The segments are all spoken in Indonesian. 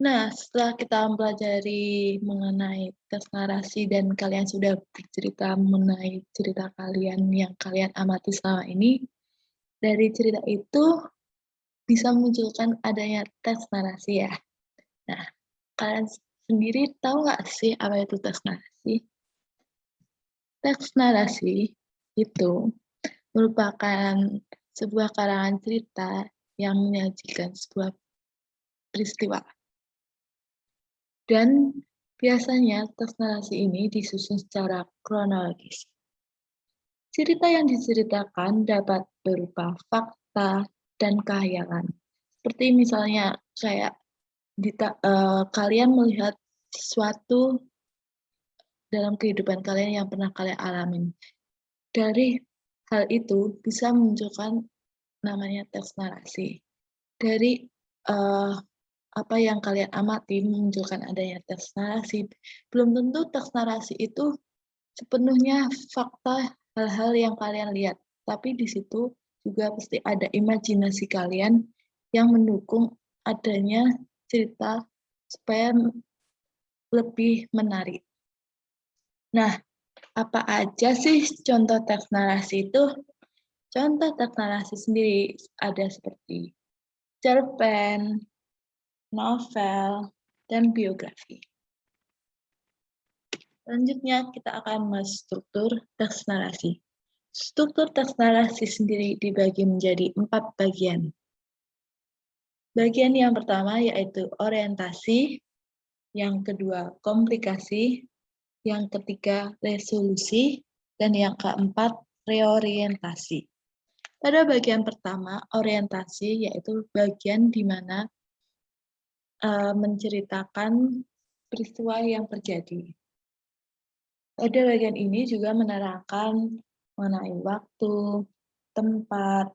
Nah, setelah kita mempelajari mengenai teks narasi dan kalian sudah bercerita mengenai cerita kalian yang kalian amati selama ini, dari cerita itu bisa memunculkan adanya teks narasi ya. Nah, kalian sendiri tahu nggak sih apa itu teks narasi? Teks narasi itu merupakan sebuah karangan cerita yang menyajikan sebuah peristiwa. Dan biasanya teks narasi ini disusun secara kronologis. Cerita yang diceritakan dapat berupa fakta dan khayalan. Seperti misalnya kayak kalian melihat sesuatu dalam kehidupan kalian yang pernah kalian alamin. Dari hal itu bisa memunculkan namanya teks narasi. Dari uh, apa yang kalian amati memunculkan adanya teks narasi. Belum tentu teks narasi itu sepenuhnya fakta hal-hal yang kalian lihat, tapi di situ juga pasti ada imajinasi kalian yang mendukung adanya cerita supaya lebih menarik. Nah, apa aja sih contoh teks narasi itu? Contoh teks narasi sendiri ada seperti cerpen, novel, dan biografi. Selanjutnya kita akan membahas struktur teks narasi. Struktur teks narasi sendiri dibagi menjadi 4 bagian. Bagian yang pertama yaitu orientasi, yang kedua komplikasi, yang ketiga resolusi, dan yang keempat reorientasi. Pada bagian pertama, orientasi yaitu bagian di mana menceritakan peristiwa yang terjadi. Pada bagian ini juga menerangkan mengenai waktu, tempat,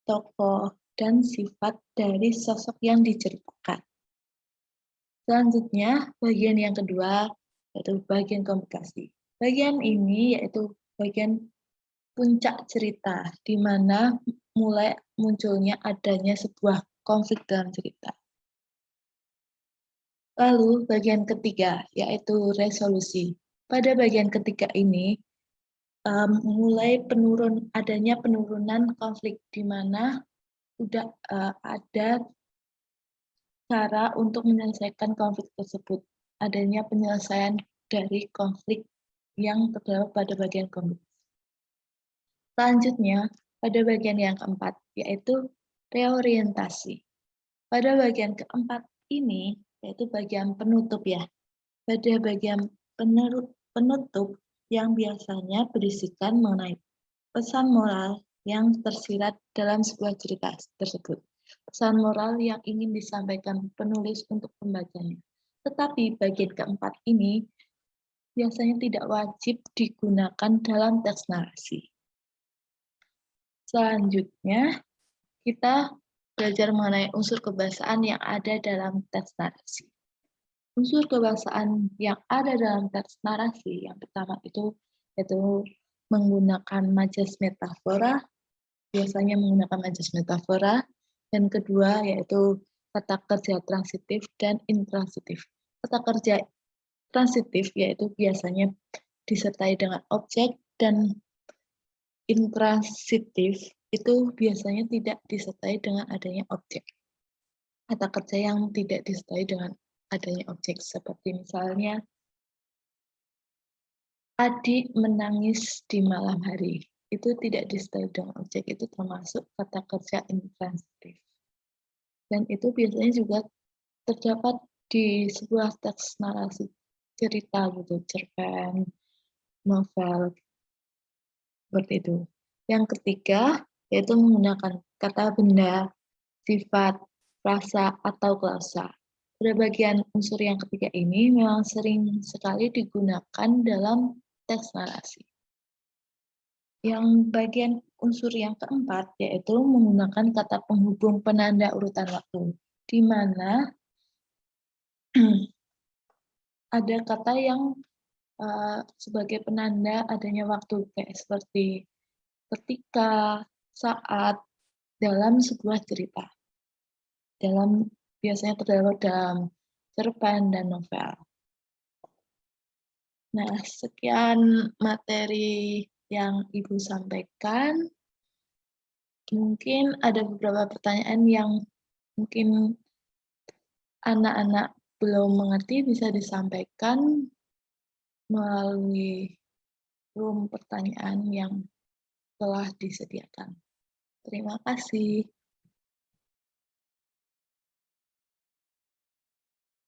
tokoh, dan sifat dari sosok yang diceritakan. Selanjutnya, bagian yang kedua yaitu bagian komplikasi. Bagian ini yaitu bagian puncak cerita, di mana mulai munculnya adanya sebuah konflik dalam cerita. Lalu bagian ketiga yaitu resolusi. Pada bagian ketiga ini mulai adanya penurunan konflik di mana udah ada cara untuk menyelesaikan konflik tersebut. Adanya penyelesaian dari konflik yang terdapat pada bagian konflik. Selanjutnya, pada bagian yang keempat, yaitu reorientasi. Pada bagian keempat ini, yaitu bagian penutup ya. Pada bagian penutup yang biasanya berisikan mengenai pesan moral yang tersirat dalam sebuah cerita tersebut. Pesan moral yang ingin disampaikan penulis untuk pembacanya. Tetapi bagian keempat ini biasanya tidak wajib digunakan dalam teks narasi. Selanjutnya, kita belajar mengenai unsur kebahasaan yang ada dalam teks narasi. Unsur kebahasaan yang ada dalam teks narasi yang pertama itu yaitu menggunakan majas metafora, biasanya menggunakan majas metafora, dan kedua yaitu kata kerja transitif dan intransitif. Kata kerja transitif yaitu biasanya disertai dengan objek dan intransitif itu biasanya tidak disertai dengan adanya objek. Kata kerja yang tidak disertai dengan adanya objek seperti misalnya adik menangis di malam hari. Itu tidak disertai dengan objek, itu termasuk kata kerja intransitif. Dan itu biasanya juga terdapat di sebuah teks narasi cerita gitu, cerpen, novel, seperti itu. Yang ketiga, yaitu menggunakan kata benda, sifat, rasa, atau klausa. Pada bagian unsur yang ketiga ini memang sering sekali digunakan dalam teks narasi. Yang bagian unsur yang keempat yaitu menggunakan kata penghubung penanda urutan waktu, di mana ada kata yang sebagai penanda adanya waktu, kayak seperti ketika, saat, dalam sebuah cerita. Biasanya terdapat dalam Peter Pan, dan novel. Nah, sekian materi yang Ibu sampaikan. Mungkin ada beberapa pertanyaan yang mungkin anak-anak belum mengerti, bisa disampaikan melalui room pertanyaan yang telah disediakan. Terima kasih.